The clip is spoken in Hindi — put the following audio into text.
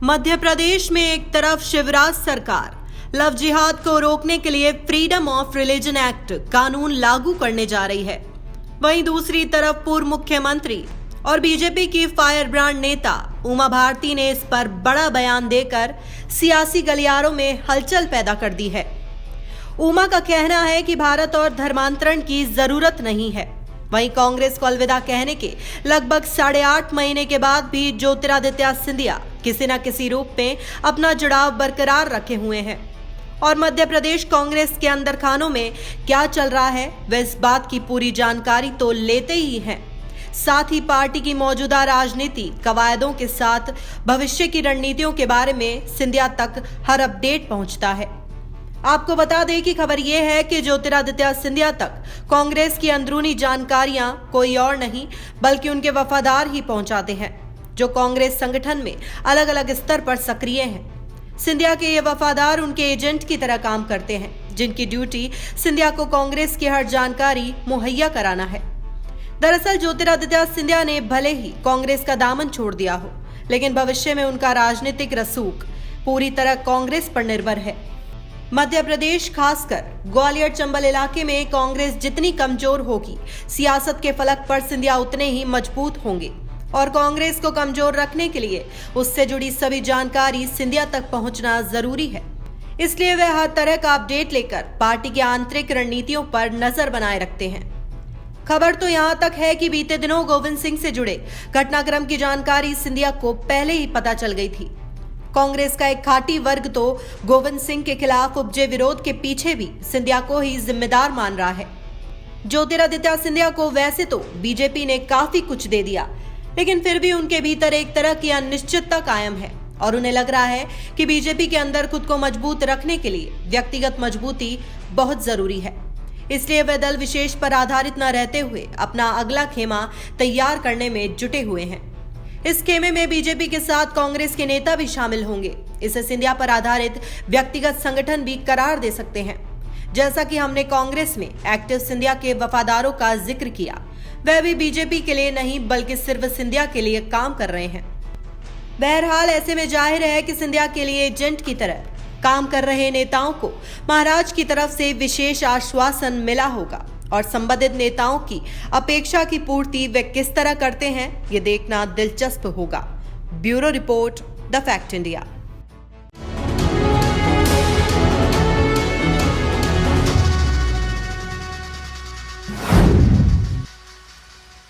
मध्य प्रदेश में एक तरफ शिवराज सरकार लव जिहाद को रोकने के लिए फ्रीडम ऑफ रिलीजन एक्ट कानून लागू करने जा रही है, वहीं दूसरी तरफ पूर्व मुख्यमंत्री और बीजेपी की फायर ब्रांड नेता उमा भारती ने इस पर बड़ा बयान देकर सियासी गलियारों में हलचल पैदा कर दी है। उमा का कहना है कि भारत और धर्मांतरण की जरूरत नहीं है। वहीं कांग्रेस को अलविदा कहने के लगभग 8.5 महीने के बाद भी ज्योतिरादित्य सिंधिया किसी न किसी रूप में अपना जुड़ाव बरकरार रखे हुए हैं और मध्य प्रदेश कांग्रेस के अंदर खानों में क्या चल रहा है वे इस बात की पूरी जानकारी तो लेते ही हैं। साथ ही पार्टी की मौजूदा राजनीति कवायदों के साथ भविष्य की रणनीतियों के बारे में सिंधिया तक हर अपडेट पहुंचता है। आपको बता दें कि खबर यह है कि ज्योतिरादित्य सिंधिया तक कांग्रेस की अंदरूनी जानकारियां कोई और नहीं बल्कि उनके वफादार ही पहुंचाते हैं, जो कांग्रेस संगठन में अलग अलग स्तर पर सक्रिय हैं। सिंधिया के ये वफादार उनके एजेंट की तरह काम करते हैं, जिनकी ड्यूटी सिंधिया को कांग्रेस की हर जानकारी मुहैया कराना है। दरअसल ज्योतिरादित्य सिंधिया ने भले ही कांग्रेस का दामन छोड़ दिया हो, लेकिन भविष्य में उनका राजनीतिक रसूख पूरी तरह कांग्रेस पर निर्भर है। मध्य प्रदेश खासकर ग्वालियर चंबल इलाके में कांग्रेस जितनी कमजोर होगी, सियासत के फलक पर सिंधिया उतने ही मजबूत होंगे और कांग्रेस को कमजोर रखने के लिए उससे जुड़ी सभी जानकारी सिंधिया तक पहुंचना जरूरी है। इसलिए वे हर तरह का अपडेट लेकर पार्टी की आंतरिक रणनीतियों पर नजर बनाए रखते हैं। खबर तो यहां तक है कि बीते दिनों गोविंद सिंह से जुड़े घटनाक्रम की जानकारी सिंधिया को पहले ही पता चल गई थी। कांग्रेस का एक खाटी वर्ग तो गोविंद सिंह के खिलाफ उपजे विरोध के पीछे भी सिंधिया को ही जिम्मेदार मान रहा है। ज्योतिरादित्य सिंधिया को वैसे तो बीजेपी ने काफी कुछ दे दिया, लेकिन फिर भी उनके भीतर एक तरह की अनिश्चितता कायम है और उन्हें लग रहा है कि बीजेपी के अंदर खुद को मजबूत रखने के लिए व्यक्तिगत मजबूती बहुत जरूरी है। इसलिए वे दल विशेष पर आधारित न रहते हुए अपना अगला खेमा तैयार करने में जुटे हुए हैं। इस खेमे में बीजेपी के साथ कांग्रेस के नेता भी शामिल होंगे। इसे सिंधिया पर आधारित व्यक्तिगत संगठन भी करार दे सकते हैं। जैसा कि हमने कांग्रेस में एक्टिव सिंधिया के वफादारों का जिक्र किया, वह भी बीजेपी के लिए नहीं बल्कि सिर्फ सिंधिया के लिए काम कर रहे हैं। बहरहाल ऐसे में जाहिर है कि सिंधिया के लिए एजेंट की तरह काम कर रहे नेताओं को महाराज की तरफ से विशेष आश्वासन मिला होगा और संबंधित नेताओं की अपेक्षा की पूर्ति वे किस तरह करते हैं, ये देखना दिलचस्प होगा। Bureau report, the fact India.